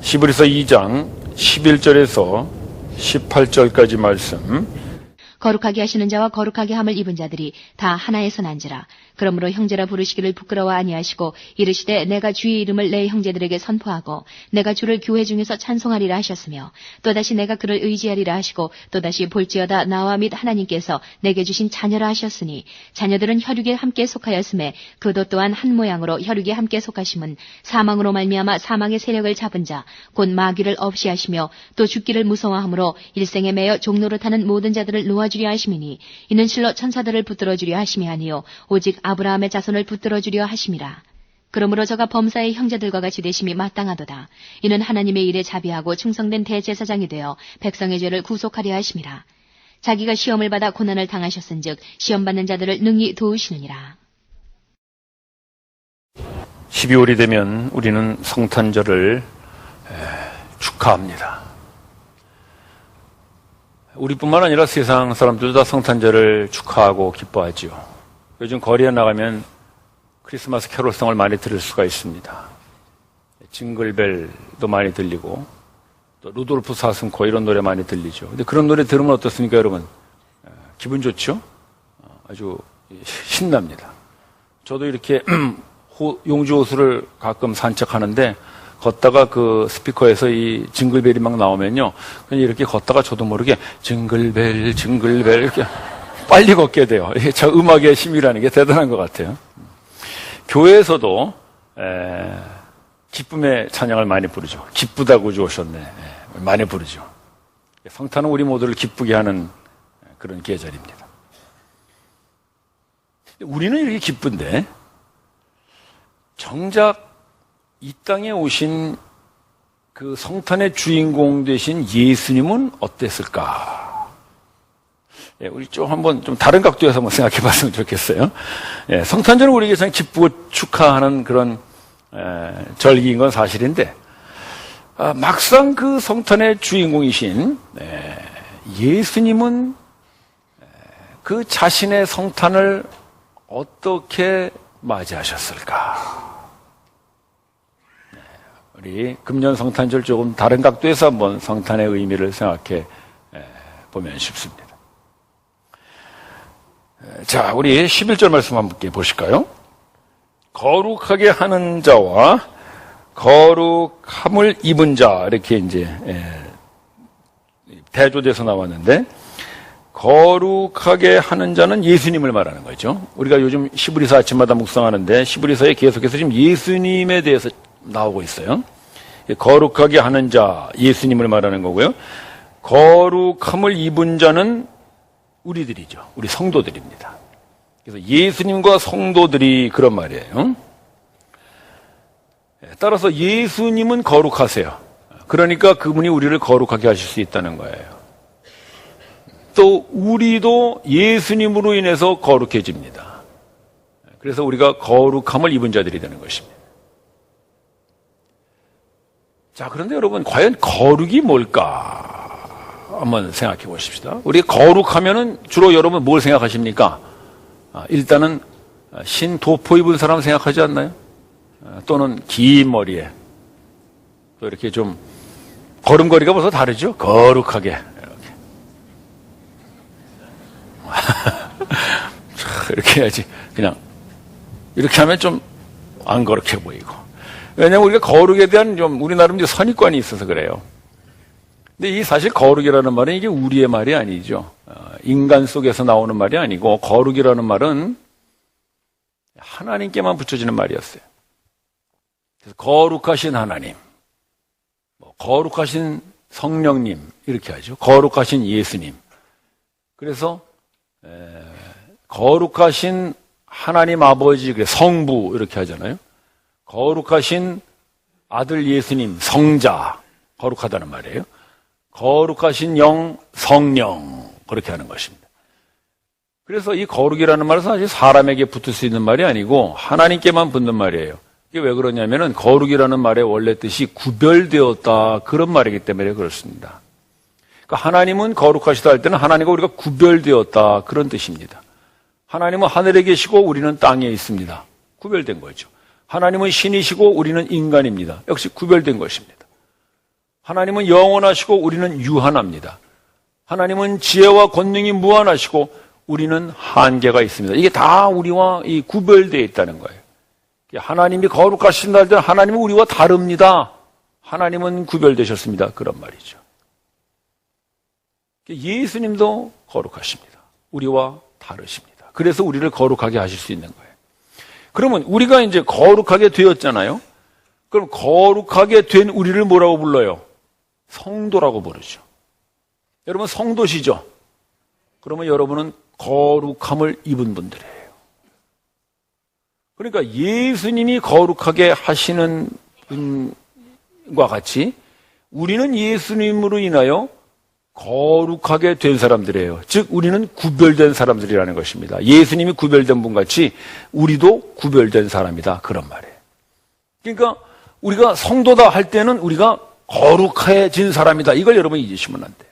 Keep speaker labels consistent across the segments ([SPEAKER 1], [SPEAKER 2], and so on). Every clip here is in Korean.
[SPEAKER 1] 히브리서 2장 11절에서 18절까지 말씀.
[SPEAKER 2] 거룩하게 하시는 자와 거룩하게 함을 입은 자들이 다 하나에 선한지라. 그러므로 형제라 부르시기를 부끄러워 아니하시고 이르시되 내가 주의 이름을 내 형제들에게 선포하고 내가 주를 교회 중에서 찬송하리라 하셨으며 또다시 내가 그를 의지하리라 하시고 또다시 볼지어다 나와 및 하나님께서 내게 주신 자녀라 하셨으니 자녀들은 혈육에 함께 속하였음에 그도 또한 한 모양으로 혈육에 함께 속하심은 사망으로 말미암아 사망의 세력을 잡은 자 곧 마귀를 없이 하시며 또 죽기를 무서워하므로 일생에 매여 종로를 타는 모든 자들을 놓아주려 하심이니 이는 실로 천사들을 붙들어주려 하심이 아니요 오직 아브라함의 자손을 붙들어주려 하심이라. 그러므로 저가 범사의 형제들과 같이 되심이 마땅하도다. 이는 하나님의 일에 자비하고 충성된 대제사장이 되어 백성의 죄를 구속하려 하심이라. 자기가 시험을 받아 고난을 당하셨은즉 시험받는 자들을 능히 도우시느니라.
[SPEAKER 1] 12월이 되면 우리는 성탄절을 축하합니다. 우리뿐만 아니라 세상 사람들도 다 성탄절을 축하하고 기뻐하지요. 요즘 거리에 나가면 크리스마스 캐롤송을 많이 들을 수가 있습니다. 징글벨도 많이 들리고 또 루돌프 사슴코 이런 노래 많이 들리죠. 근데 그런 노래 들으면 어떻습니까, 여러분? 기분 좋죠? 아주 신납니다. 저도 이렇게 용주 호수를 가끔 산책하는데 걷다가 그 스피커에서 이 징글벨이 막 나오면요, 그냥 이렇게 걷다가 저도 모르게 징글벨 징글벨 이렇게 빨리 걷게 돼요. 이게 저 음악의 힘이라는 게 대단한 것 같아요. 교회에서도 기쁨의 찬양을 많이 부르죠. 기쁘다고 주 오셨네. 많이 부르죠. 성탄은 우리 모두를 기쁘게 하는 그런 계절입니다. 우리는 이렇게 기쁜데 정작 이 땅에 오신 그 성탄의 주인공 되신 예수님은 어땠을까? 우리 좀 한번 좀 다른 각도에서 한번 생각해 봤으면 좋겠어요. 성탄절은 우리에게서 기쁘고 축하하는 그런 절기인 건 사실인데, 막상 그 성탄의 주인공이신 예수님은 그 자신의 성탄을 어떻게 맞이하셨을까? 우리 금년 성탄절 조금 다른 각도에서 한번 성탄의 의미를 생각해 보면 싶습니다. 자, 우리 11절 말씀 함께 보실까요? 거룩하게 하는 자와 거룩함을 입은 자, 이렇게 이제 대조돼서 나왔는데, 거룩하게 하는 자는 예수님을 말하는 거죠. 우리가 요즘 시브리서 아침마다 묵상하는데 시브리서에 계속해서 지금 예수님에 대해서 나오고 있어요. 거룩하게 하는 자, 예수님을 말하는 거고요. 거룩함을 입은 자는 우리들이죠. 우리 성도들입니다. 그래서 예수님과 성도들이 그런 말이에요. 따라서 예수님은 거룩하세요. 그러니까 그분이 우리를 거룩하게 하실 수 있다는 거예요. 또 우리도 예수님으로 인해서 거룩해집니다. 그래서 우리가 거룩함을 입은 자들이 되는 것입니다. 자, 그런데 여러분, 과연 거룩이 뭘까? 한번 생각해 보십시다. 우리가 거룩하면은 주로 여러분 뭘 생각하십니까? 일단은 신 도포 입은 사람 생각하지 않나요? 또는 긴 머리에 또 이렇게 좀 걸음걸이가 벌써 다르죠? 거룩하게 이렇게 이렇게 해야지. 그냥 이렇게 하면 좀 안 거룩해 보이고. 왜냐하면 우리가 거룩에 대한 좀 우리 나름 이제 선입관이 있어서 그래요. 근데 이 사실 거룩이라는 말은 이게 우리의 말이 아니죠. 인간 속에서 나오는 말이 아니고, 거룩이라는 말은 하나님께만 붙여지는 말이었어요. 그래서 거룩하신 하나님, 거룩하신 성령님 이렇게 하죠. 거룩하신 예수님. 그래서 거룩하신 하나님 아버지, 성부 이렇게 하잖아요. 거룩하신 아들 예수님, 성자, 거룩하다는 말이에요. 거룩하신 영, 성령, 그렇게 하는 것입니다. 그래서 이 거룩이라는 말은 사실 사람에게 붙을 수 있는 말이 아니고 하나님께만 붙는 말이에요. 이게 왜 그러냐면은 거룩이라는 말의 원래 뜻이 구별되었다, 그런 말이기 때문에 그렇습니다. 그러니까 하나님은 거룩하시다 할 때는 하나님과 우리가 구별되었다, 그런 뜻입니다. 하나님은 하늘에 계시고 우리는 땅에 있습니다. 구별된 거죠. 하나님은 신이시고 우리는 인간입니다. 역시 구별된 것입니다. 하나님은 영원하시고 우리는 유한합니다. 하나님은 지혜와 권능이 무한하시고 우리는 한계가 있습니다. 이게 다 우리와 구별되어 있다는 거예요. 하나님이 거룩하신다 할 때는 하나님은 우리와 다릅니다. 하나님은 구별되셨습니다. 그런 말이죠. 예수님도 거룩하십니다. 우리와 다르십니다. 그래서 우리를 거룩하게 하실 수 있는 거예요. 그러면 우리가 이제 거룩하게 되었잖아요. 그럼 거룩하게 된 우리를 뭐라고 불러요? 성도라고 부르죠. 여러분 성도시죠? 그러면 여러분은 거룩함을 입은 분들이에요. 그러니까 예수님이 거룩하게 하시는 분과 같이 우리는 예수님으로 인하여 거룩하게 된 사람들이에요. 즉 우리는 구별된 사람들이라는 것입니다. 예수님이 구별된 분 같이 우리도 구별된 사람이다. 그런 말이에요. 그러니까 우리가 성도다 할 때는 우리가 거룩해진 사람이다. 이걸 여러분이 잊으시면 안 돼요.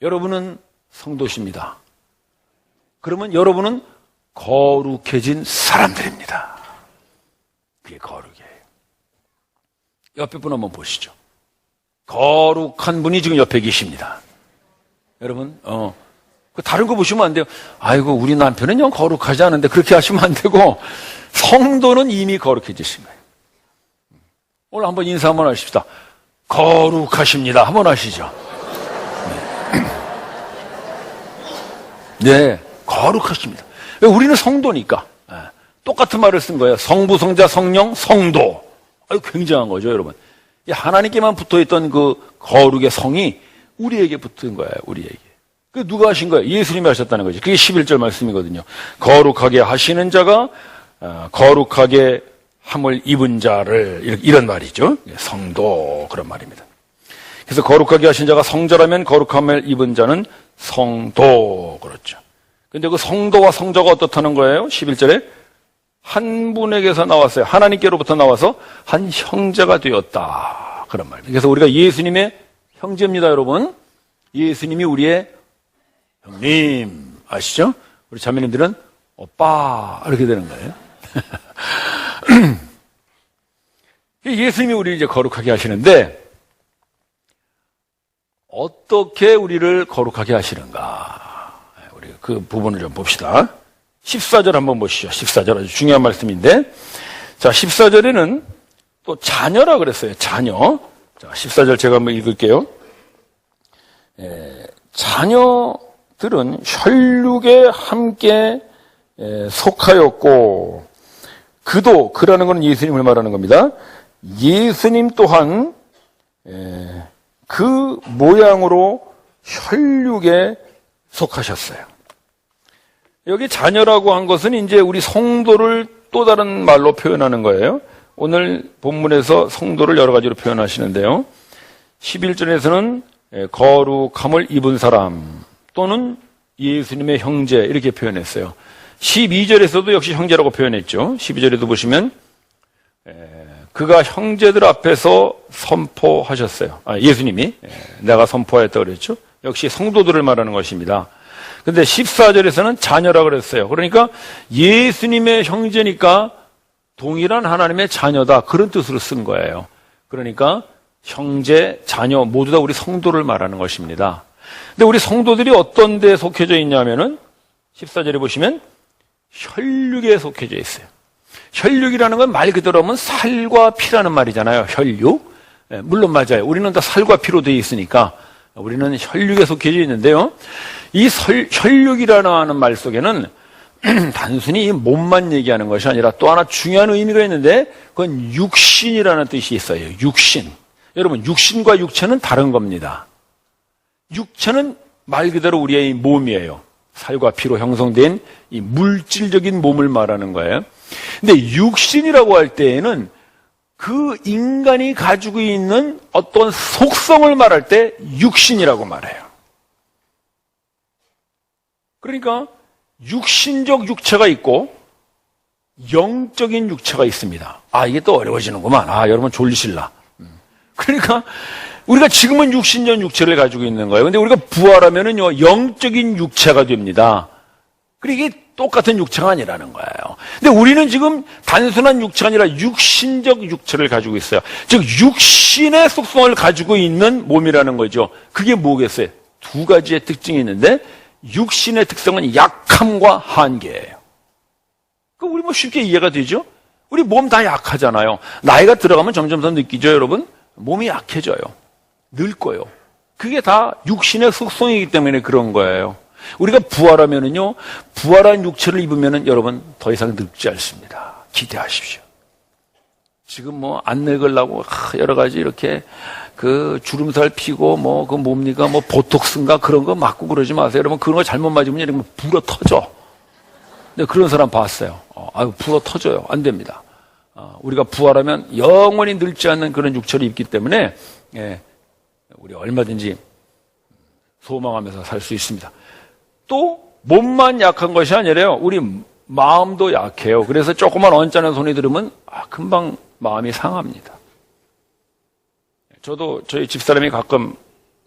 [SPEAKER 1] 여러분은 성도십니다. 그러면 여러분은 거룩해진 사람들입니다. 그게 거룩이에요. 옆에 분 한번 보시죠. 거룩한 분이 지금 옆에 계십니다. 여러분, 다른 거 보시면 안 돼요. 아이고, 우리 남편은 영 거룩하지 않은데 그렇게 하시면 안 되고, 성도는 이미 거룩해지신 거예요. 오늘 한번 인사 한번 하십시다. 거룩하십니다. 한번 하시죠. 네, 거룩하십니다. 우리는 성도니까. 똑같은 말을 쓴 거예요. 성부, 성자, 성령, 성도. 굉장한 거죠, 여러분. 하나님께만 붙어있던 그 거룩의 성이 우리에게 붙은 거예요, 우리에게. 그 누가 하신 거예요? 예수님이 하셨다는 거죠. 그게 11절 말씀이거든요. 거룩하게 하시는 자가 거룩하게 함을 입은 자를, 이런 말이죠. 성도, 그런 말입니다. 그래서 거룩하게 하신 자가 성자라면 거룩함을 입은 자는 성도, 그렇죠. 근데 그 성도와 성자가 어떻다는 거예요? 11절에 한 분에게서 나왔어요. 하나님께로부터 나와서 한 형제가 되었다. 그런 말입니다. 그래서 우리가 예수님의 형제입니다, 여러분. 예수님이 우리의 형님. 아시죠? 우리 자매님들은 오빠. 이렇게 되는 거예요. 예수님이 우리를 이제 거룩하게 하시는데, 어떻게 우리를 거룩하게 하시는가? 우리 그 부분을 좀 봅시다. 14절 한번 보시죠. 14절 아주 중요한 말씀인데, 자, 14절에는 또 자녀라 그랬어요. 자녀. 자, 14절 제가 한번 읽을게요. 자녀들은 혈육에 함께 속하였고, 그라는 것은 예수님을 말하는 겁니다. 예수님 또한 그 모양으로 혈육에 속하셨어요. 여기 자녀라고 한 것은 이제 우리 성도를 또 다른 말로 표현하는 거예요. 오늘 본문에서 성도를 여러 가지로 표현하시는데요. 11절에서는 거룩함을 입은 사람 또는 예수님의 형제 이렇게 표현했어요. 12절에서도 역시 형제라고 표현했죠. 12절에도 보시면 그가 형제들 앞에서 선포하셨어요. 예수님이 내가 선포하였다고 그랬죠. 역시 성도들을 말하는 것입니다. 근데 14절에서는 자녀라고 그랬어요. 그러니까 예수님의 형제니까 동일한 하나님의 자녀다. 그런 뜻으로 쓴 거예요. 그러니까 형제, 자녀 모두 다 우리 성도를 말하는 것입니다. 근데 우리 성도들이 어떤 데에 속해져 있냐면은 14절에 보시면 혈육에 속해져 있어요. 혈육이라는 건 말 그대로 하면 살과 피라는 말이잖아요. 혈육. 물론 맞아요. 우리는 다 살과 피로 되어 있으니까 우리는 혈육에 속해져 있는데요. 이 혈육이라는 말 속에는 단순히 이 몸만 얘기하는 것이 아니라 또 하나 중요한 의미가 있는데 그건 육신이라는 뜻이 있어요. 육신. 여러분, 육신과 육체는 다른 겁니다. 육체는 말 그대로 우리의 몸이에요. 살과 피로 형성된 이 물질적인 몸을 말하는 거예요. 근데 육신이라고 할 때에는 그 인간이 가지고 있는 어떤 속성을 말할 때 육신이라고 말해요. 그러니까 육신적 육체가 있고 영적인 육체가 있습니다. 이게 또 어려워지는구만. 여러분 졸리실라. 그러니까 우리가 지금은 육신적 육체를 가지고 있는 거예요. 근데 우리가 부활하면은요 영적인 육체가 됩니다. 그리고 이게 똑같은 육체가 아니라는 거예요. 근데 우리는 지금 단순한 육체가 아니라 육신적 육체를 가지고 있어요. 즉 육신의 속성을 가지고 있는 몸이라는 거죠. 그게 뭐겠어요? 두 가지의 특징이 있는데 육신의 특성은 약함과 한계예요. 그 우리 뭐 쉽게 이해가 되죠? 우리 몸 다 약하잖아요. 나이가 들어가면 점점 더 느끼죠, 여러분? 몸이 약해져요. 늙고요. 그게 다 육신의 속성이기 때문에 그런 거예요. 우리가 부활하면은요, 부활한 육체를 입으면은 여러분 더 이상 늙지 않습니다. 기대하십시오. 지금 뭐 안 늙으려고 여러 가지 이렇게 그 주름살 피고 뭐 그 뭡니까 뭐 보톡스인가 그런 거 맞고 그러지 마세요. 여러분 그런 거 잘못 맞으면 이렇게 불어 터져. 근데 그런 사람 봤어요. 아유 불어 터져요. 안 됩니다. 우리가 부활하면 영원히 늙지 않는 그런 육체를 입기 때문에 우리 얼마든지 소망하면서 살 수 있습니다. 또 몸만 약한 것이 아니라요. 우리 마음도 약해요. 그래서 조그만 언짢은 소리 들으면 금방 마음이 상합니다. 저도 저희 집사람이 가끔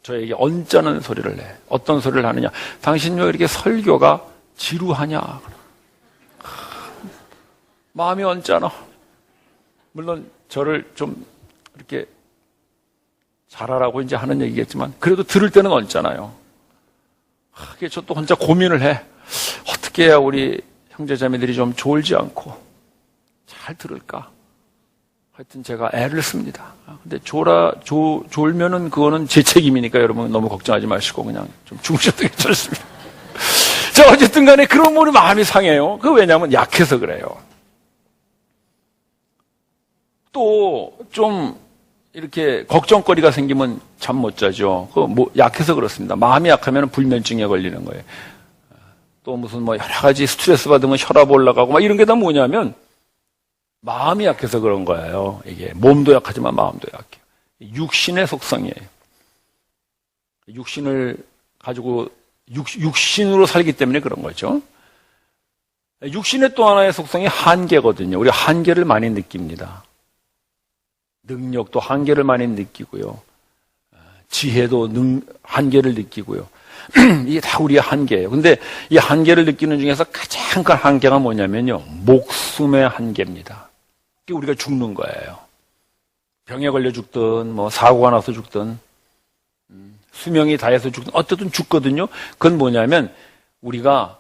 [SPEAKER 1] 저에게 언짢은 소리를 내. 어떤 소리를 하느냐. 당신 왜 이렇게 설교가 지루하냐. 마음이 언짢아. 물론 저를 좀 이렇게 잘하라고 이제 하는 얘기겠지만 그래도 들을 때는 언짢아요. 그게 저 또 혼자 고민을 해. 어떻게 해야 우리 형제자매들이 좀 졸지 않고 잘 들을까? 하여튼 제가 애를 씁니다. 근데 졸면은 그거는 제 책임이니까 여러분 너무 걱정하지 마시고 그냥 좀 주무셔도 괜찮습니다. 자, 어쨌든 간에 그런 우리 마음이 상해요. 그 왜냐하면 약해서 그래요. 또 좀 이렇게 걱정거리가 생기면 잠 못 자죠. 약해서 그렇습니다. 마음이 약하면 불면증에 걸리는 거예요. 또 무슨 뭐 여러 가지 스트레스 받으면 혈압 올라가고 막 이런 게 다 뭐냐면 마음이 약해서 그런 거예요. 이게 몸도 약하지만 마음도 약해요. 육신의 속성이에요. 육신을 가지고 육신으로 살기 때문에 그런 거죠. 육신의 또 하나의 속성이 한계거든요. 우리가 한계를 많이 느낍니다. 능력도 한계를 많이 느끼고요. 지혜도 한계를 느끼고요. 이게 다 우리의 한계예요. 근데 이 한계를 느끼는 중에서 가장 큰 한계가 뭐냐면요. 목숨의 한계입니다. 이게 우리가 죽는 거예요. 병에 걸려 죽든 뭐 사고가 나서 죽든 수명이 다해서 죽든 어쨌든 죽거든요. 그건 뭐냐면 우리가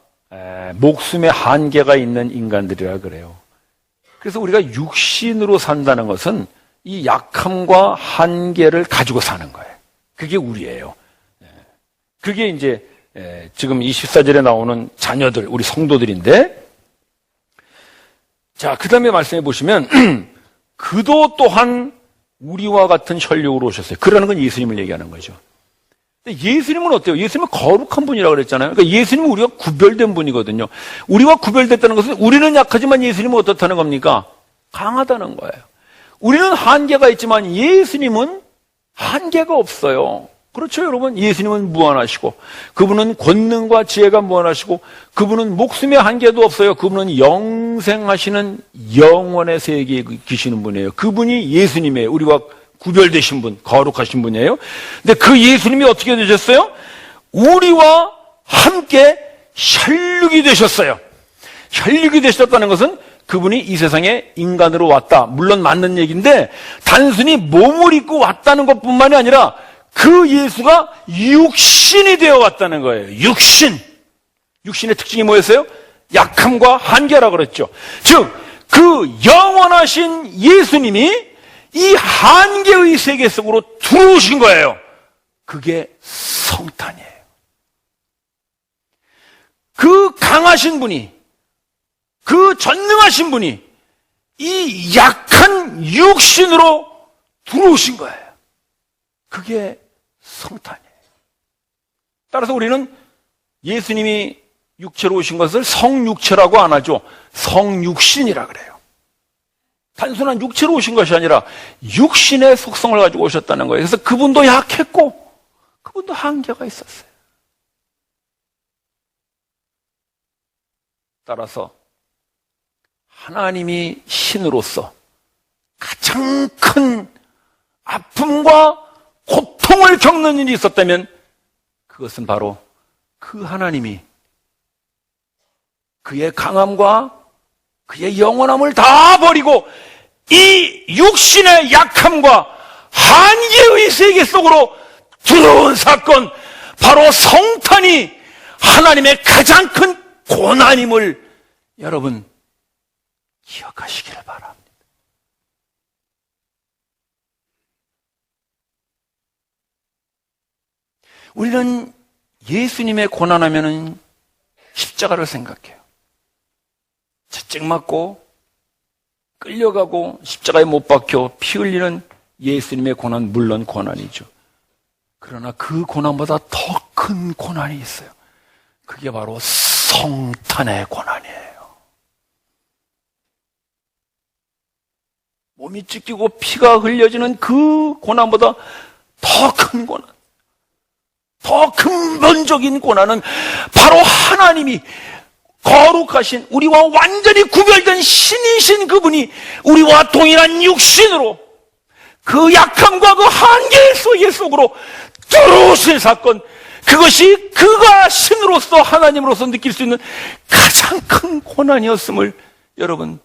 [SPEAKER 1] 목숨의 한계가 있는 인간들이라 그래요. 그래서 우리가 육신으로 산다는 것은 이 약함과 한계를 가지고 사는 거예요. 그게 우리예요. 그게 이제 지금 24절에 나오는 자녀들, 우리 성도들인데 자, 그 다음에 말씀해 보시면 그도 또한 우리와 같은 혈육으로 오셨어요. 그라는 건 예수님을 얘기하는 거죠. 근데 예수님은 어때요? 예수님은 거룩한 분이라고 그랬잖아요. 그러니까 예수님은 우리가 구별된 분이거든요. 우리와 구별됐다는 것은 우리는 약하지만 예수님은 어떻다는 겁니까? 강하다는 거예요. 우리는 한계가 있지만 예수님은 한계가 없어요. 그렇죠, 여러분? 예수님은 무한하시고 그분은 권능과 지혜가 무한하시고 그분은 목숨의 한계도 없어요. 그분은 영생하시는 영원의 세계에 계시는 분이에요. 그분이 예수님이에요. 우리와 구별되신 분, 거룩하신 분이에요. 근데 그 예수님이 어떻게 되셨어요? 우리와 함께 혈육이 되셨어요. 혈육이 되셨다는 것은 그분이 이 세상에 인간으로 왔다. 물론 맞는 얘기인데 단순히 몸을 입고 왔다는 것뿐만이 아니라 그 예수가 육신이 되어 왔다는 거예요. 육신. 육신의 특징이 뭐였어요? 약함과 한계라고 그랬죠. 즉, 그 영원하신 예수님이 이 한계의 세계 속으로 들어오신 거예요. 그게 성탄이에요. 그 강하신 분이, 그 전능하신 분이 이 약한 육신으로 들어오신 거예요. 그게 성탄이에요. 따라서 우리는 예수님이 육체로 오신 것을 성육체라고 안 하죠. 성육신이라 그래요. 단순한 육체로 오신 것이 아니라 육신의 속성을 가지고 오셨다는 거예요. 그래서 그분도 약했고 그분도 한계가 있었어요. 따라서 하나님이 신으로서 가장 큰 아픔과 고통을 겪는 일이 있었다면 그것은 바로 그 하나님이 그의 강함과 그의 영원함을 다 버리고 이 육신의 약함과 한계의 세계 속으로 들어온 사건, 바로 성탄이 하나님의 가장 큰 고난임을 여러분 기억하시기를 바랍니다. 우리는 예수님의 고난하면은 십자가를 생각해요. 채찍 맞고 끌려가고 십자가에 못 박혀 피 흘리는 예수님의 고난, 물론 고난이죠. 그러나 그 고난보다 더 큰 고난이 있어요. 그게 바로 성탄의 고난이에요. 몸이 찢기고 피가 흘려지는 그 고난보다 더 큰 고난, 더 근본적인 고난은 바로 하나님이 거룩하신, 우리와 완전히 구별된 신이신 그분이 우리와 동일한 육신으로 그 약함과 그 한계 속으로 들어오신 사건, 그것이 그가 신으로서 하나님으로서 느낄 수 있는 가장 큰 고난이었음을 여러분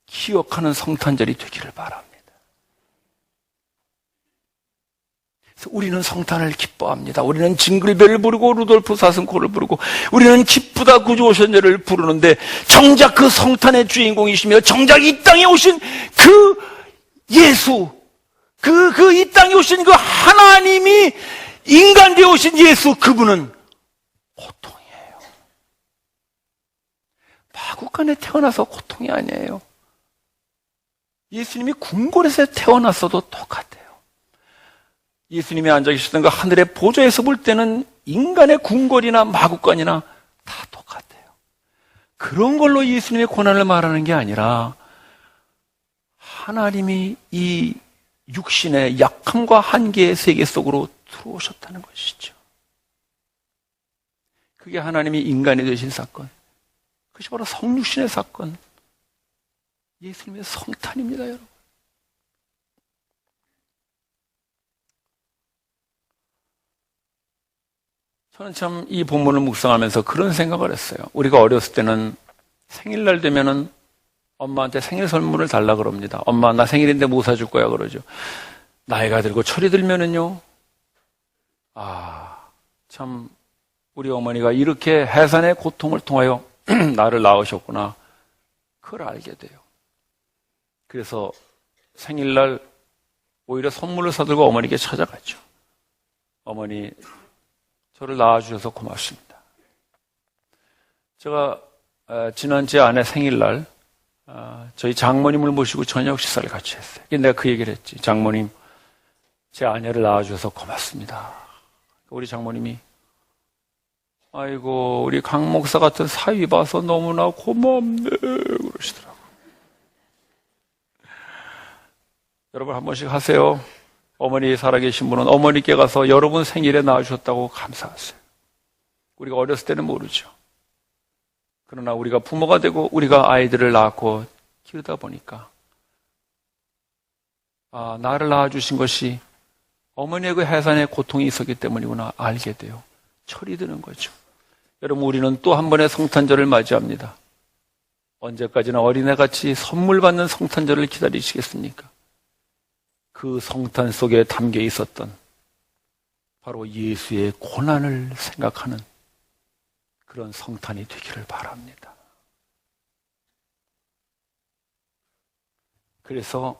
[SPEAKER 1] 기억하는 성탄절이 되기를 바랍니다. 그래서 우리는 성탄을 기뻐합니다. 우리는 징글벨을 부르고 루돌프 사슴코를 부르고 우리는 기쁘다 구주 오셨네를 부르는데, 정작 그 성탄의 주인공이시며 정작 이 땅에 오신 그 예수, 이 땅에 오신 그 하나님이 인간 되어 오신 예수, 그분은 고통이에요. 마구간에 태어나서 고통이 아니에요. 예수님이 궁궐에서 태어났어도 똑같아요. 예수님이 앉아 계시던 그 하늘의 보좌에서 볼 때는 인간의 궁궐이나 마구간이나 다 똑같아요. 그런 걸로 예수님의 고난을 말하는 게 아니라 하나님이 이 육신의 약함과 한계의 세계 속으로 들어오셨다는 것이죠. 그게 하나님이 인간이 되신 사건, 그것이 바로 성육신의 사건, 예수님의 성탄입니다, 여러분. 저는 참 이 본문을 묵상하면서 그런 생각을 했어요. 우리가 어렸을 때는 생일날 되면은 엄마한테 생일 선물을 달라 그럽니다. 엄마, 나 생일인데 뭐 사줄 거야 그러죠. 나이가 들고 철이 들면은요, 참 우리 어머니가 이렇게 해산의 고통을 통하여 나를 낳으셨구나, 그걸 알게 돼요. 그래서 생일날 오히려 선물을 사들고 어머니께 찾아가죠. 어머니, 저를 낳아주셔서 고맙습니다. 제가 지난 제 아내 생일날 저희 장모님을 모시고 저녁 식사를 같이 했어요. 내가 그 얘기를 했지. 장모님, 제 아내를 낳아주셔서 고맙습니다. 우리 장모님이, 아이고 우리 강 목사 같은 사위 봐서 너무나 고맙네 그러시더라고요. 여러분 한 번씩 하세요. 어머니 살아계신 분은 어머니께 가서 여러분 생일에 낳아주셨다고 감사하세요. 우리가 어렸을 때는 모르죠. 그러나 우리가 부모가 되고 우리가 아이들을 낳고 키우다 보니까 나를 낳아주신 것이 어머니의 그 해산의 고통이 있었기 때문이구나 알게 돼요. 철이 드는 거죠. 여러분, 우리는 또 한 번의 성탄절을 맞이합니다. 언제까지나 어린애같이 선물 받는 성탄절을 기다리시겠습니까? 그 성탄 속에 담겨 있었던 바로 예수의 고난을 생각하는 그런 성탄이 되기를 바랍니다. 그래서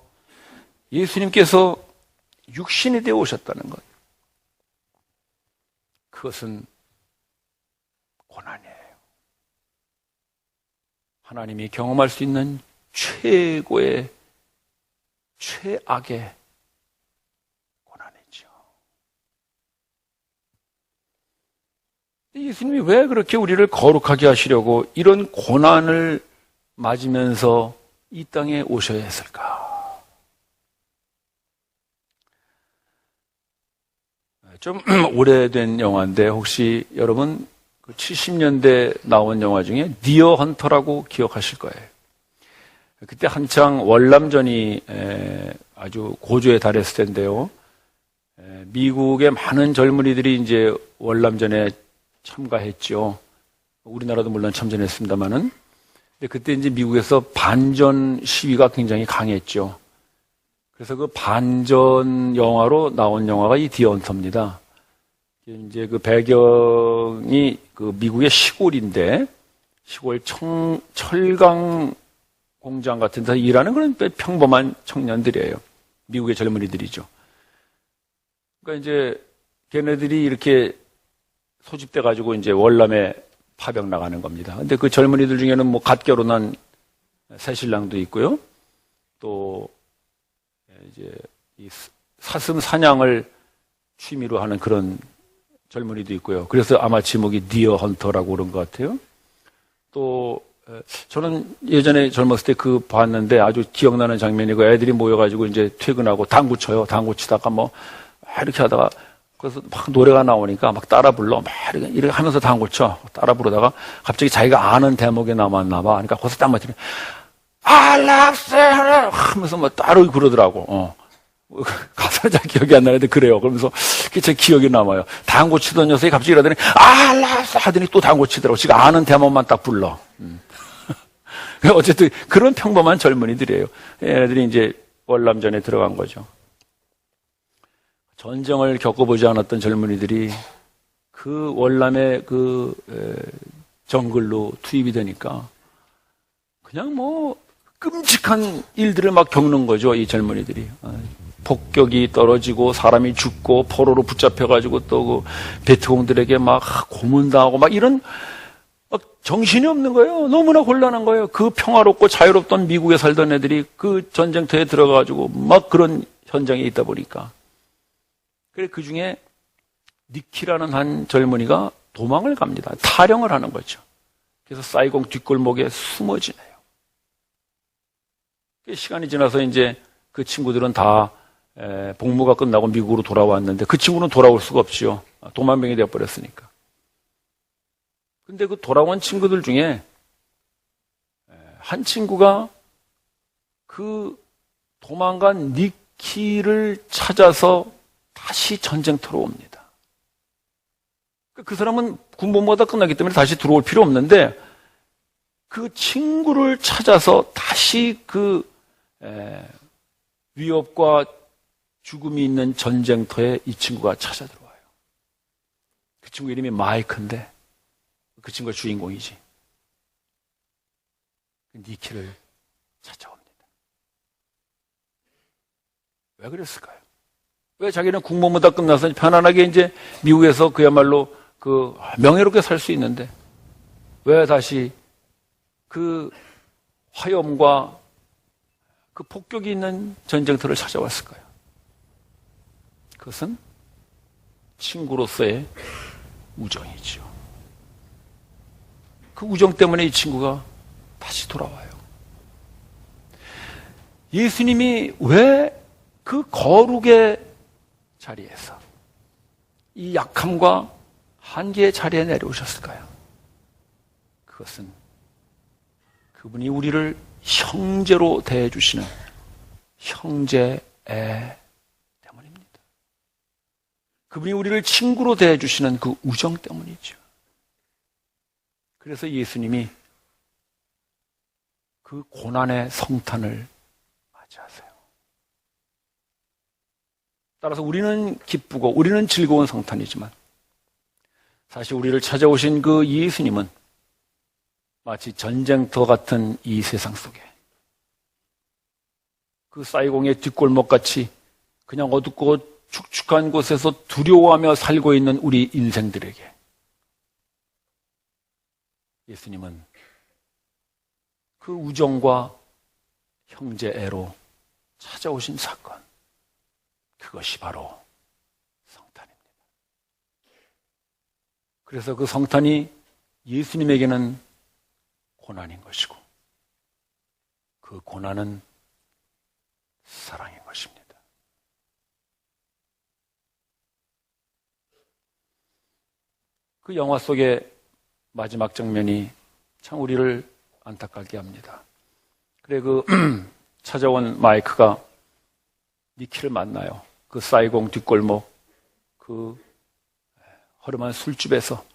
[SPEAKER 1] 예수님께서 육신이 되어 오셨다는 것, 그것은 고난이에요. 하나님이 경험할 수 있는 최고의, 최악의 고난이죠. 예수님이 왜 그렇게 우리를 거룩하게 하시려고 이런 고난을 맞으면서 이 땅에 오셔야 했을까? 좀 오래된 영화인데 혹시 여러분 70년대 나온 영화 중에 디어 헌터라고 기억하실 거예요. 그때 한창 월남전이 아주 고조에 달했을 텐데요. 미국의 많은 젊은이들이 이제 월남전에 참가했죠. 우리나라도 물론 참전했습니다만은. 근데 그때 이제 미국에서 반전 시위가 굉장히 강했죠. 그래서 그 반전 영화로 나온 영화가 이 디언터입니다. 이제 그 배경이 그 미국의 시골인데, 시골 철강 공장 같은 데서 일하는 그런 평범한 청년들이에요. 미국의 젊은이들이죠. 그러니까 이제 걔네들이 이렇게 소집돼 가지고 이제 월남에 파병 나가는 겁니다. 근데 그 젊은이들 중에는 뭐 갓 결혼한 새신랑도 있고요. 또 이제 이 사슴 사냥을 취미로 하는 그런 젊은이도 있고요. 그래서 아마 제목이 디어 헌터라고 그런 것 같아요. 또 저는 예전에 젊었을 때 그 봤는데 아주 기억나는 장면이고, 애들이 모여가지고 이제 퇴근하고 당구 쳐요. 당구 치다가 뭐 이렇게 하다가 그래서 막 노래가 나오니까 막 따라 불러. 막 이렇게 하면서 당구 쳐. 따라 부르다가 갑자기 자기가 아는 대목에 남았나 봐. 그러니까 거기서 딱 맞추니 I love Sarah 하면서 뭐 따로 그러더라고. 가사는 잘 기억이 안 나는데 그래요. 그러면서 그게 제 기억에 남아요. 당구 치던 녀석이 갑자기 이러더니 I love Sarah 하더니 또 당구 치더라고. 지가 아는 대목만 딱 불러. 어쨌든 그런 평범한 젊은이들이에요. 얘네들이 이제 월남전에 들어간 거죠. 전쟁을 겪어보지 않았던 젊은이들이 그 월남의 그 정글로 투입이 되니까 그냥 뭐 끔찍한 일들을 막 겪는 거죠. 이 젊은이들이. 폭격이 떨어지고 사람이 죽고 포로로 붙잡혀가지고 또 그 베트공들에게 막 고문당하고 막 이런 막 정신이 없는 거예요. 너무나 곤란한 거예요. 그 평화롭고 자유롭던 미국에 살던 애들이 그 전쟁터에 들어가가지고 막 그런 현장에 있다 보니까. 그래 그 중에 니키라는 한 젊은이가 도망을 갑니다. 탈영을 하는 거죠. 그래서 사이공 뒷골목에 숨어지네요. 시간이 지나서 이제 그 친구들은 다 복무가 끝나고 미국으로 돌아왔는데 그 친구는 돌아올 수가 없지요. 도망병이 되어버렸으니까. 근데 그 돌아온 친구들 중에 한 친구가 그 도망간 니키를 찾아서 다시 전쟁터로 옵니다. 그 사람은 군복무가 끝났기 때문에 다시 들어올 필요 없는데 그 친구를 찾아서 다시 그 위협과 죽음이 있는 전쟁터에 이 친구가 찾아 들어와요. 그 친구 이름이 마이크인데 그 친구가 주인공이지. 니키를 찾아옵니다. 왜 그랬을까요? 왜 자기는 국무부 다 끝나서 편안하게 이제 미국에서 그야말로 그 명예롭게 살 수 있는데 왜 다시 그 화염과 그 폭격이 있는 전쟁터를 찾아왔을까요? 그것은 친구로서의 우정이죠. 그 우정 때문에 이 친구가 다시 돌아와요. 예수님이 왜 그 거룩의 자리에서 이 약함과 한계의 자리에 내려오셨을까요? 그것은 그분이 우리를 형제로 대해주시는 형제애 때문입니다. 그분이 우리를 친구로 대해주시는 그 우정 때문이죠. 그래서 예수님이 그 고난의 성탄을 맞이하세요. 따라서 우리는 기쁘고 우리는 즐거운 성탄이지만 사실 우리를 찾아오신 그 예수님은 마치 전쟁터 같은 이 세상 속에 그 사이공의 뒷골목같이 그냥 어둡고 축축한 곳에서 두려워하며 살고 있는 우리 인생들에게 예수님은 그 우정과 형제애로 찾아오신 사건, 그것이 바로 성탄입니다. 그래서 그 성탄이 예수님에게는 고난인 것이고 그 고난은 사랑인 것입니다. 그 영화 속의 마지막 장면이 참 우리를 안타깝게 합니다. 그래 그 찾아온 마이크가 니키를 만나요. 그 사이공 뒷골목 그 허름한 술집에서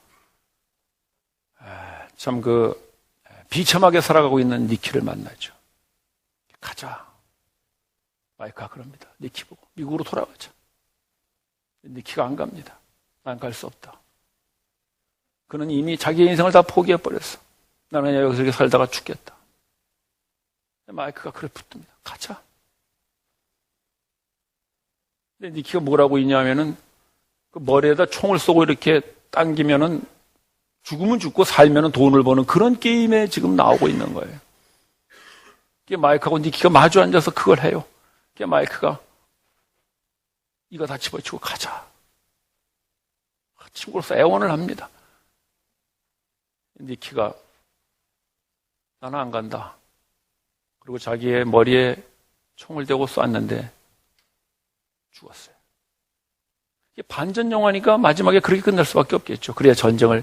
[SPEAKER 1] 참 비참하게 살아가고 있는 니키를 만나죠. 가자. 마이크가 그럽니다. 니키 보고 미국으로 돌아가자. 니키가 안 갑니다. 난 갈 수 없다. 그는 이미 자기의 인생을 다 포기해버렸어. 나는 여기서 이렇게 살다가 죽겠다. 마이크가 그래 붙듭니다. 가자. 근데 니키가 뭐라고 있냐면은 그 머리에다 총을 쏘고 이렇게 당기면은 죽으면 죽고 살면은 돈을 버는 그런 게임에 지금 나오고 있는 거예요. 그게 마이크하고 니키가 마주 앉아서 그걸 해요. 그게 마이크가 이거 다 집어치고 가자. 친구로서 애원을 합니다. 니키가 나는 안 간다. 그리고 자기의 머리에 총을 대고 쐈는데 죽었어요. 이게 반전 영화니까 마지막에 그렇게 끝날 수밖에 없겠죠. 그래야 전쟁을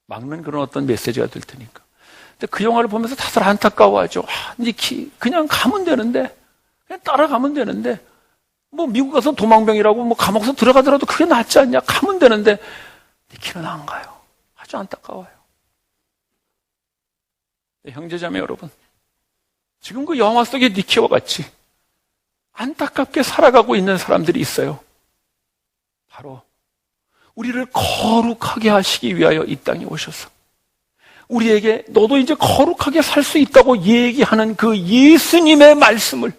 [SPEAKER 1] 막는 그런 어떤 메시지가 될 테니까. 근데 그 영화를 보면서 다들 안타까워하죠. 니키 그냥 가면 되는데, 그냥 따라가면 되는데, 뭐 미국 가서 도망병이라고 뭐 감옥에서 들어가더라도 그게 낫지 않냐? 가면 되는데 니키는 안 가요. 아주 안타까워요. 형제자매 여러분, 지금 그 영화 속의 니키와 같이 안타깝게 살아가고 있는 사람들이 있어요. 바로 우리를 거룩하게 하시기 위하여 이 땅에 오셔서 우리에게 너도 이제 거룩하게 살 수 있다고 얘기하는 그 예수님의 말씀을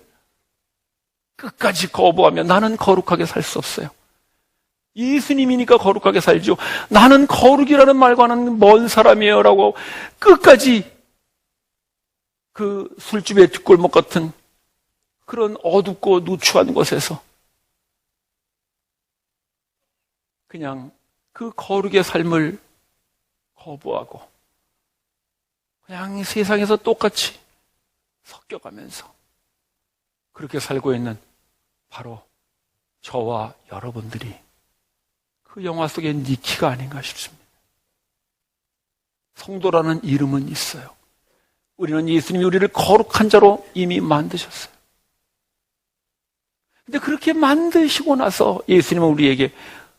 [SPEAKER 1] 끝까지 거부하며 나는 거룩하게 살 수 없어요. 예수님이니까 거룩하게 살죠. 나는 거룩이라는 말과는 먼 사람이에요 라고 끝까지 그 술집의 뒷골목 같은 그런 어둡고 누추한 곳에서 그냥 그 거룩의 삶을 거부하고 그냥 세상에서 똑같이 섞여가면서 그렇게 살고 있는 바로 저와 여러분들이 그 영화 속의 니키가 아닌가 싶습니다. 성도라는 이름은 있어요. 우리는 예수님이 우리를 거룩한 자로 이미 만드셨어요. 근데 그렇게 만드시고 나서 예수님은 우리에게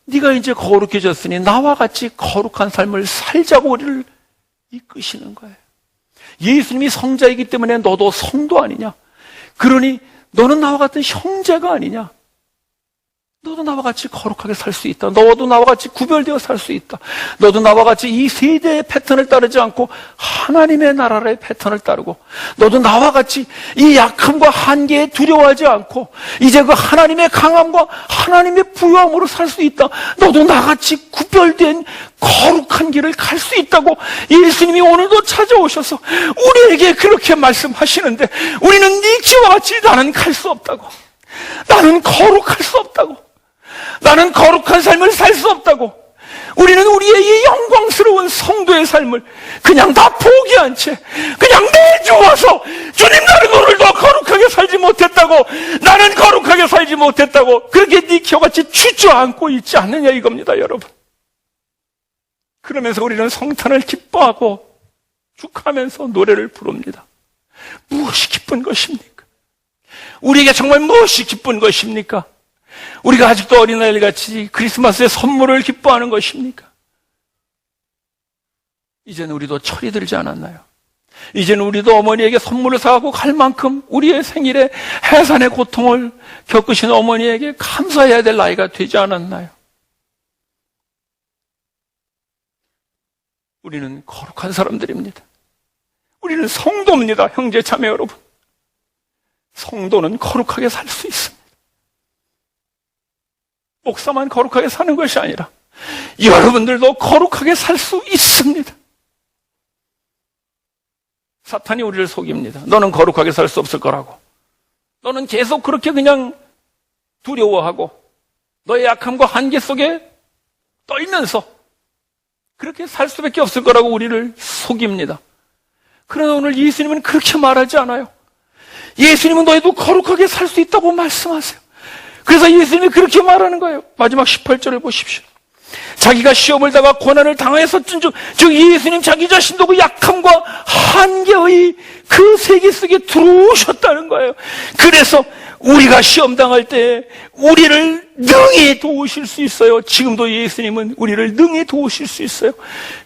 [SPEAKER 1] 네가 이제 거룩해졌으니 나와 같이 거룩한 삶을 살자고 우리를 이끄시는 거예요. 예수님이 성자이기 때문에 너도 성도 아니냐? 그러니 너는 나와 같은 형제가 아니냐? 너도 나와 같이 거룩하게 살 수 있다. 너도 나와 같이 구별되어 살 수 있다. 너도 나와 같이 이 세대의 패턴을 따르지 않고 하나님의 나라의 패턴을 따르고 너도 나와 같이 이 약함과 한계에 두려워하지 않고 이제 그 하나님의 강함과 하나님의 부요함으로 살 수 있다. 너도 나같이 구별된 거룩한 길을 갈 수 있다고 예수님이 오늘도 찾아오셔서 우리에게 그렇게 말씀하시는데 우리는 니키와 같이 나는 갈 수 없다고. 나는 거룩할 수 없다고. 나는 거룩한 삶을 살 수 없다고. 우리는 우리의 이 영광스러운 성도의 삶을 그냥 다 포기한 채 그냥 매주 와서 주님 나는 오늘도 거룩하게 살지 못했다고 나는 거룩하게 살지 못했다고 그렇게 니키와같이 주저앉고 있지 않느냐 이겁니다 여러분. 그러면서 우리는 성탄을 기뻐하고 축하하면서 노래를 부릅니다. 무엇이 기쁜 것입니까? 우리에게 정말 무엇이 기쁜 것입니까? 우리가 아직도 어린아이같이 크리스마스의 선물을 기뻐하는 것입니까? 이제는 우리도 철이 들지 않았나요? 이제는 우리도 어머니에게 선물을 사갖고 갈 만큼 우리의 생일에 해산의 고통을 겪으신 어머니에게 감사해야 될 나이가 되지 않았나요? 우리는 거룩한 사람들입니다. 우리는 성도입니다. 형제 자매 여러분. 성도는 거룩하게 살 수 있습니다. 목사만 거룩하게 사는 것이 아니라 여러분들도 거룩하게 살 수 있습니다. 사탄이 우리를 속입니다. 너는 거룩하게 살 수 없을 거라고. 너는 계속 그렇게 그냥 두려워하고 너의 약함과 한계 속에 떨면서 그렇게 살 수밖에 없을 거라고 우리를 속입니다. 그러나 오늘 예수님은 그렇게 말하지 않아요. 예수님은 너희도 거룩하게 살 수 있다고 말씀하세요. 그래서 예수님이 그렇게 말하는 거예요. 마지막 18절을 보십시오. 자기가 시험을 당하 고난을 당하였었던 즉 예수님 자기 자신도 그 약함과 한계의 그 세계 속에 들어오셨다는 거예요. 그래서 우리가 시험 당할 때 우리를 능히 도우실 수 있어요. 지금도 예수님은 우리를 능히 도우실 수 있어요.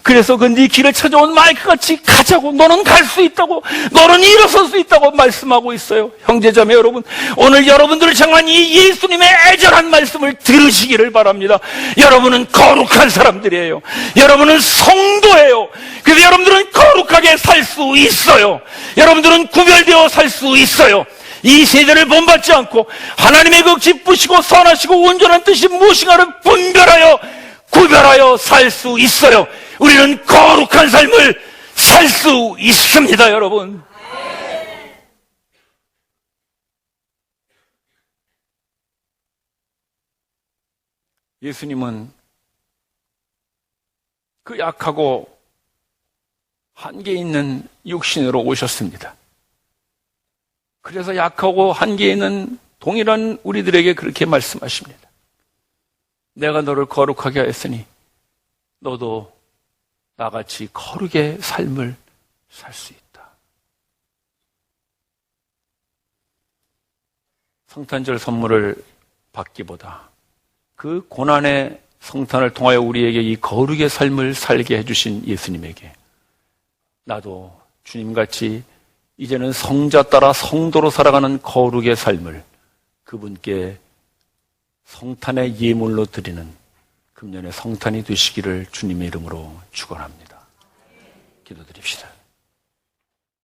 [SPEAKER 1] 그래서 그 네 길을 찾아온 마이크같이 가자고, 너는 갈 수 있다고, 너는 일어설 수 있다고 말씀하고 있어요. 형제자매 여러분, 오늘 여러분들을 향한 이 예수님의 애절한 말씀을 들으시기를 바랍니다. 여러분은 거룩한 사람들이에요. 여러분은 성도예요. 그래서 여러분들은 거룩하게 살 수 있어요. 여러분들은 구별되어 살 수 있어요. 이 세대를 본받지 않고 하나님의 그 기쁘시고 선하시고 온전한 뜻이 무엇인가를 분별하여 구별하여 살 수 있어요. 우리는 거룩한 삶을 살 수 있습니다, 여러분. 예수님은 그 약하고 한계 있는 육신으로 오셨습니다. 그래서 약하고 한계 있는 동일한 우리들에게 그렇게 말씀하십니다. 내가 너를 거룩하게 하였으니 너도 나같이 거룩의 삶을 살 수 있다. 성탄절 선물을 받기보다 그 고난의 성탄을 통하여 우리에게 이 거룩의 삶을 살게 해주신 예수님에게 나도 주님같이 이제는 성자 따라 성도로 살아가는 거룩의 삶을 그분께 성탄의 예물로 드리는 금년의 성탄이 되시기를 주님의 이름으로 축원합니다. 기도드립시다.